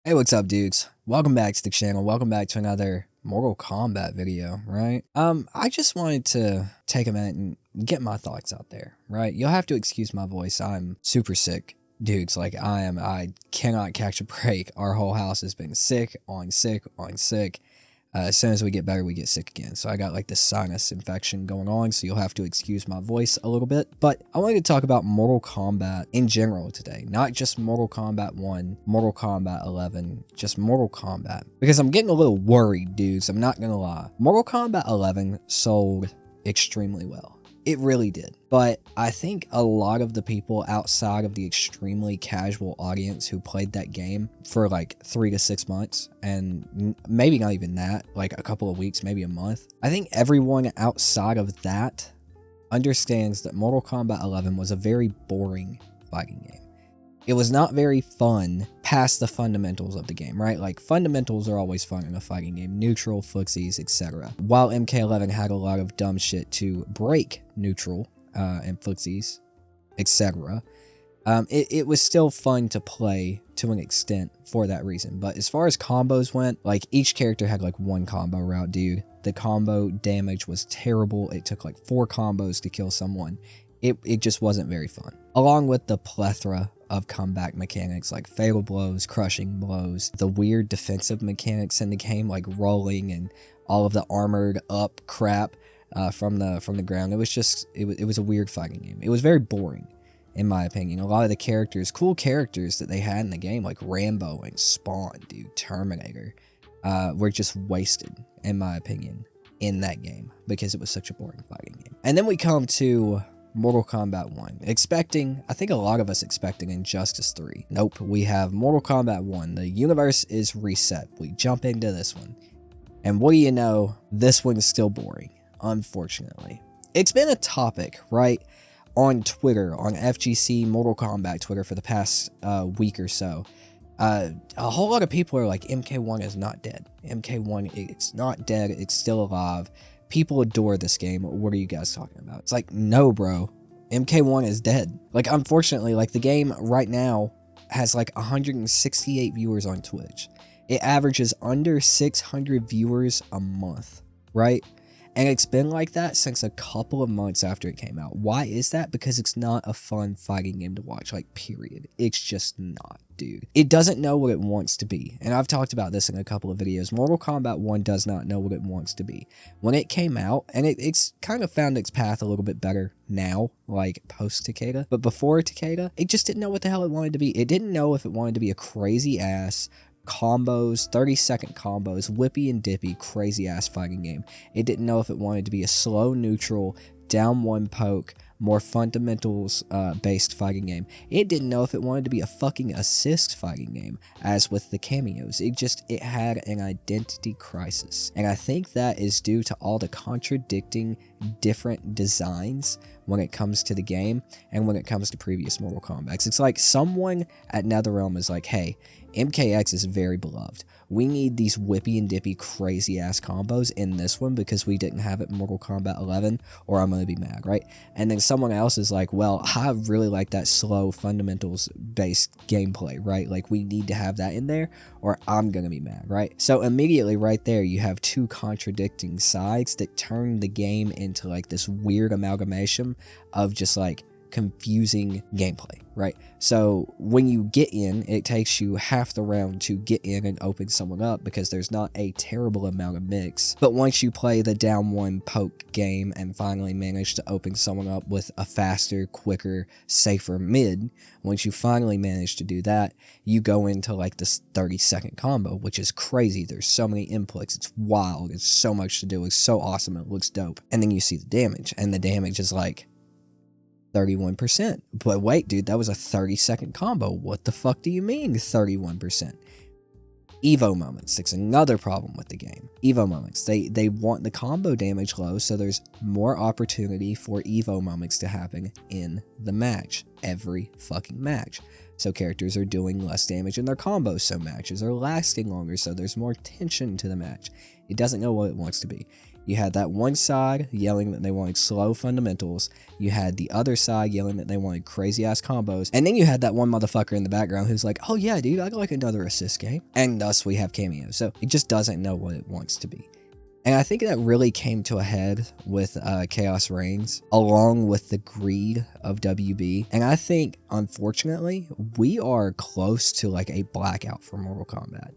Hey, what's up, dudes? Welcome back to the channel. Welcome back to another Mortal Kombat video, right? I just wanted to take a minute and get my thoughts out there, right? You'll have to excuse my voice. I'm super sick, dudes. Like, I cannot catch a break. Our whole house has been sick, on sick, on sick. As soon as we get better, we get sick again. So I got like this sinus infection going on, so you'll have to excuse my voice a little bit. But I wanted to talk about Mortal Kombat in general today. Not just Mortal Kombat 1, Mortal Kombat 11, just Mortal Kombat. Because I'm getting a little worried, dudes. I'm not gonna lie. Mortal Kombat 11 sold extremely well. It really did. But I think a lot of the people outside of the extremely casual audience who played that game for like 3 to 6 months, and maybe not even that, like a couple of weeks, maybe a month, I think everyone outside of that understands that Mortal Kombat 11 was a very boring fighting game. It was not very fun past the fundamentals of the game, right? Like, fundamentals are always fun in a fighting game. Neutral, footsies, etc. While MK11 had a lot of dumb shit to break neutral and footsies, etc. It was still fun to play to an extent for that reason. But as far as combos went, like, each character had like one combo route, dude. The combo damage was terrible. It took like 4 combos to kill someone. It just wasn't very fun. Along with the plethora of comeback mechanics like fatal blows, crushing blows, the weird defensive mechanics in the game like rolling and all of the armored up crap from the ground. It was a weird fighting game. It was very boring in my opinion. A lot of the characters, cool characters that they had in the game like Rambo and Spawn, dude, Terminator, were just wasted in my opinion in that game because it was such a boring fighting game. And then we come to Mortal Kombat 1. I think a lot of us expecting Injustice 3. Nope, we have Mortal Kombat 1. The universe is reset. We jump into this one. And what do you know? This one is still boring, unfortunately. It's been a topic, right, on Twitter, on FGC Mortal Kombat Twitter for the past week or so. A whole lot of people are like, MK1 is not dead. MK1, it's not dead. It's still alive. People adore this game. What are you guys talking about? It's like, no, bro. MK1 is dead. Like, unfortunately, like, the game right now has like 168 viewers on Twitch. It averages under 600 viewers a month, right? And it's been like that since a couple of months after it came out. Why is that? Because it's not a fun fighting game to watch, like, period. It's just not, dude. It doesn't know what it wants to be. And I've talked about this in a couple of videos. Mortal Kombat 1 does not know what it wants to be. When it came out, and it's kind of found its path a little bit better now, like post-Takeda. But before Takeda, it just didn't know what the hell it wanted to be. It didn't know if it wanted to be a crazy-ass combos, 30-second combos, whippy and dippy, crazy-ass fighting game. It didn't know if it wanted to be a slow, neutral, down one poke, more fundamentals-based fighting game. It didn't know if it wanted to be a fucking assist fighting game, as with the cameos. It had an identity crisis. And I think that is due to all the contradicting different designs when it comes to the game and when it comes to previous Mortal Kombat. It's like someone at NetherRealm is like, hey, MKX is very beloved. We need these whippy and dippy crazy ass combos in this one because we didn't have it in Mortal Kombat 11 or I'm gonna be mad, right? And then someone else is like, well, I really like that slow fundamentals based gameplay, right? Like, we need to have that in there or I'm gonna be mad, right? So immediately right there you have two contradicting sides that turn the game into like this weird amalgamation of just like confusing gameplay, right? So when you get in, it takes you half the round to get in and open someone up because there's not a terrible amount of mix. But once you play the down one poke game and finally manage to open someone up with a faster, quicker, safer mid, once you finally manage to do that, you go into like this 30-second combo, which is crazy. There's so many inputs. It's wild. It's so much to do. It's so awesome. It looks dope. And then you see the damage, and the damage is like 31%. But wait, dude, that was a 30-second combo. What the fuck do you mean 31%? Evo moments. That's another problem with the game. Evo moments. They want the combo damage low, so there's more opportunity for Evo moments to happen in the match. Every fucking match. So characters are doing less damage in their combos, so matches are lasting longer, so there's more tension to the match. It doesn't know what it wants to be. You had that one side yelling that they wanted slow fundamentals. You had the other side yelling that they wanted crazy ass combos. And then you had that one motherfucker in the background who's like, oh yeah, dude, I'd like another assist game. And thus we have cameos. So it just doesn't know what it wants to be. And I think that really came to a head with Chaos Reigns, along with the greed of WB. And I think, unfortunately, we are close to like a blackout for Mortal Kombat.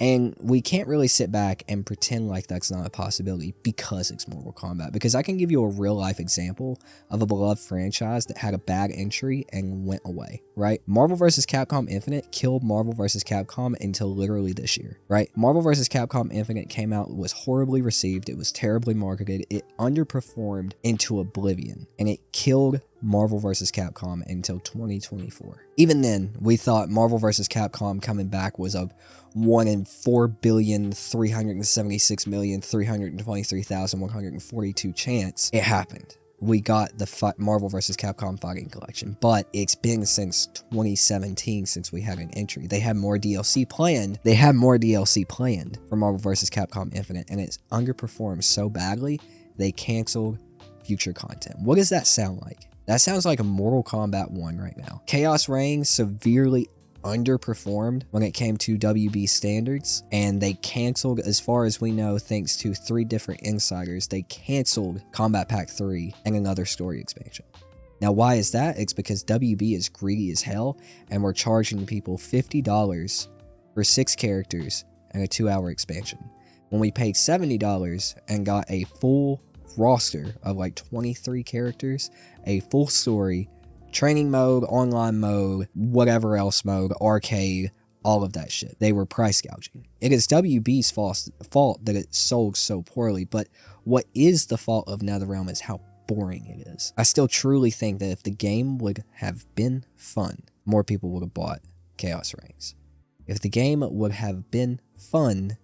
And we can't really sit back and pretend like that's not a possibility because it's Mortal Kombat. Because I can give you a real life example of a beloved franchise that had a bad entry and went away, right? Marvel vs. Capcom Infinite killed Marvel vs. Capcom until literally this year, right? Marvel vs. Capcom Infinite came out, was horribly received, it was terribly marketed, it underperformed into oblivion, and it killed Marvel vs. Capcom until 2024. Even then, we thought Marvel vs. Capcom coming back was a 1 in 4,376,323,142 chance. It happened. We got the Marvel vs. Capcom Fighting Collection, but it's been since 2017 since we had an entry. They had more DLC planned. They had more DLC planned for Marvel vs. Capcom Infinite, and it's underperformed so badly, they canceled future content. What does that sound like? That sounds like a Mortal Kombat 1 right now. Chaos Reigns severely underperformed when it came to WB standards, and they canceled, as far as we know, thanks to 3 different insiders, they canceled Combat Pack 3 and another story expansion. Now, why is that? It's because WB is greedy as hell, and we're charging people $50 for 6 characters and a 2-hour expansion, when we paid $70 and got a full roster of like 23 characters, a full story, training mode, online mode, whatever else mode, arcade, all of that shit. They were price gouging. It is WB's fault that it sold so poorly, but what is the fault of NetherRealm is how boring it is. I still truly think that if the game would have been fun, more people would have bought Chaos Reigns. If the game would have been fun,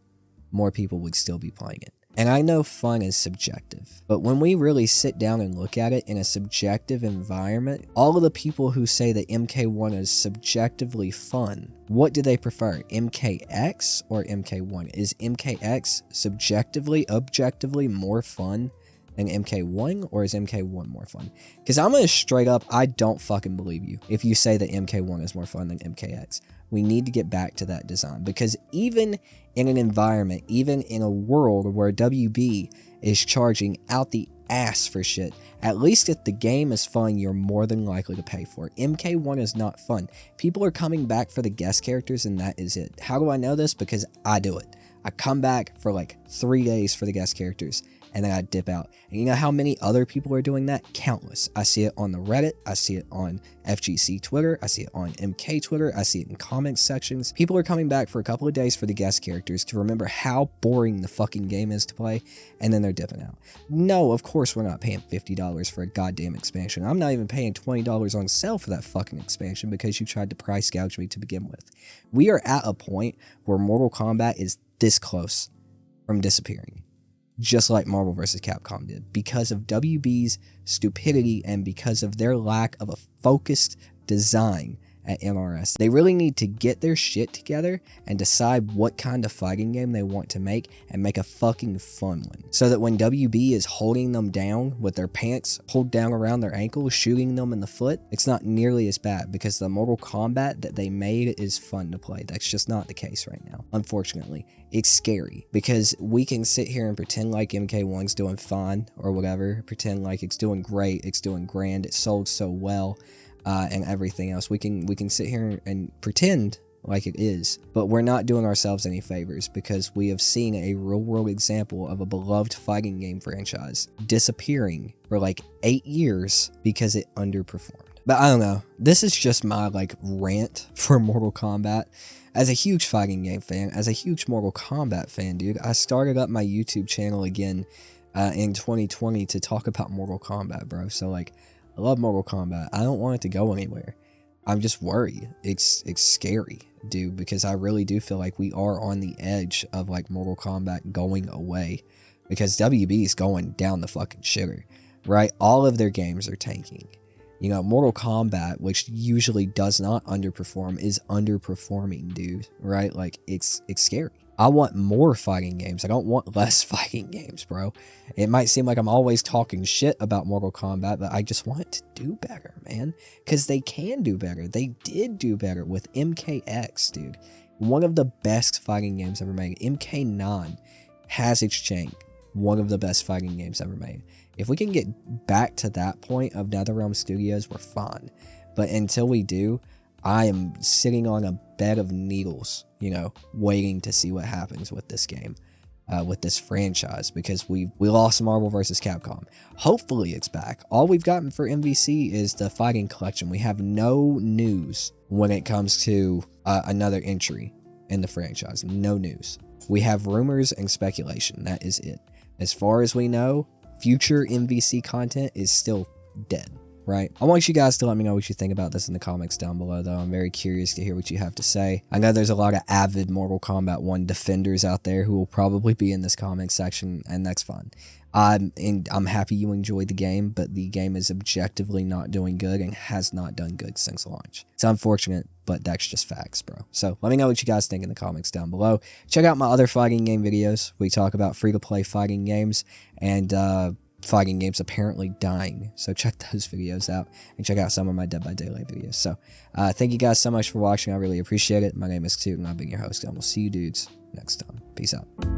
more people would still be playing it. And I know fun is subjective, but when we really sit down and look at it in a subjective environment, all of the people who say that MK1 is subjectively fun, what do they prefer, MKX or MK1? Is MKX subjectively, objectively more fun than MK1, or is MK1 more fun? Because I'm gonna straight up, I don't fucking believe you if you say that MK1 is more fun than MKX. We need to get back to that design, because even in an environment, even in a world where WB is charging out the ass for shit, at least if the game is fun, you're more than likely to pay for it. MK1 is not fun. People are coming back for the guest characters, and that is it. How do I know this? Because I do it. I come back for like 3 days for the guest characters, and then I dip out. And you know how many other people are doing that? Countless. I see it on the Reddit, I see it on FGC Twitter, I see it on MK Twitter, I see it in comments sections. People are coming back for a couple of days for the guest characters to remember how boring the fucking game is to play, and then they're dipping out. No, of course we're not paying $50 for a goddamn expansion. I'm not even paying $20 on sale for that fucking expansion because you tried to price gouge me to begin with. We are at a point where Mortal Kombat is this close from disappearing, just like Marvel vs. Capcom did, because of WB's stupidity and because of their lack of a focused design at NRS. They really need to get their shit together and decide what kind of fighting game they want to make, and make a fucking fun one, so that when WB is holding them down with their pants pulled down around their ankles, shooting them in the foot, it's not nearly as bad, because the Mortal Kombat that they made is fun to play. That's just not the case right now, unfortunately. It's scary, because we can sit here and pretend like MK1's doing fine or whatever, pretend like it's doing great, it's doing grand, it sold so well, and everything else. We can sit here and pretend like it is, but we're not doing ourselves any favors, because we have seen a real world example of a beloved fighting game franchise disappearing for like 8 years because it underperformed. But I don't know, this is just my like rant for Mortal Kombat. As a huge fighting game fan, as a huge Mortal Kombat fan, dude, I started up my YouTube channel again in 2020 to talk about Mortal Kombat, bro. So like, I love Mortal Kombat. I don't want it to go anywhere. I'm just worried. It's scary, dude, because I really do feel like we are on the edge of like Mortal Kombat going away, because WB is going down the fucking shitter, right? All of their games are tanking. You know, Mortal Kombat, which usually does not underperform, is underperforming, dude, right? Like, it's scary. I want more fighting games. I don't want less fighting games, bro. It might seem like I'm always talking shit about Mortal Kombat, but I just want it to do better, man. Because they can do better. They did do better with MKX, dude. One of the best fighting games ever made. MK9 has its chain. One of the best fighting games ever made. If we can get back to that point of NetherRealm Studios, we're fine. But until we do, I am sitting on a bed of needles, you know, waiting to see what happens with this game, with this franchise, because we lost Marvel vs. Capcom. Hopefully it's back. All we've gotten for MVC is the Fighting Collection. We have no news when it comes to another entry in the franchise. No news. We have rumors and speculation. That is it. As far as we know, future MVC content is still dead. Right? I want you guys to let me know what you think about this in the comments down below, though. I'm very curious to hear what you have to say. I know there's a lot of avid Mortal Kombat 1 defenders out there who will probably be in this comment section, and that's fun. I'm happy you enjoyed the game, but the game is objectively not doing good and has not done good since launch. It's unfortunate, but that's just facts, bro. So let me know what you guys think in the comments down below. Check out my other fighting game videos. We talk about free-to-play fighting games and fighting games apparently dying, so check those videos out and check out some of my Dead by Daylight videos. So thank you guys so much for watching. I really appreciate it. My name is Toot and I've been your host, and we'll see you dudes next time. Peace out.